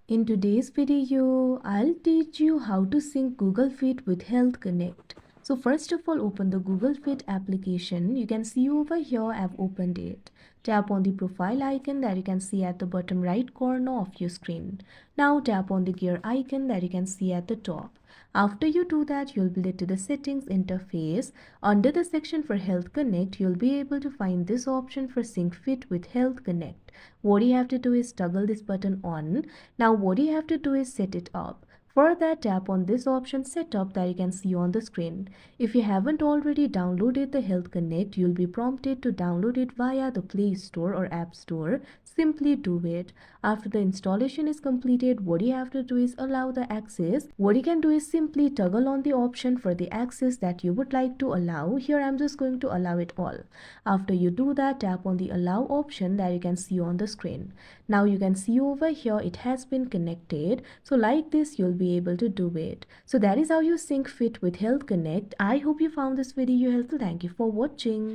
In today's video, I'll teach you how to sync Google Fit with Health Connect. So first of all, open the Google Fit application. You can see over here, I've opened it. Tap on the profile icon that you can see at the bottom right corner of your screen. Now tap on the gear icon that you can see at the top. After you do that, you'll be led to the settings interface. Under the section for Health Connect, you'll be able to find this option for Sync Fit with Health Connect. What you have to do is toggle this button on. Now what you have to do is set it up. For that, tap on this option setup that you can see on the screen. If you haven't already downloaded the Health Connect, you'll be prompted to download it via the Play Store or App Store. Simply do it. After the installation is completed, what you have to do is allow the access. What you can do is simply toggle on the option for the access that you would like to allow. Here I'm just going to allow it all. After you do that, tap on the allow option that you can see on the screen. Now you can see over here it has been connected. So like this you'll be able to do it. So that is how you sync Fit with Health Connect. I hope you found this video helpful. Thank you for watching.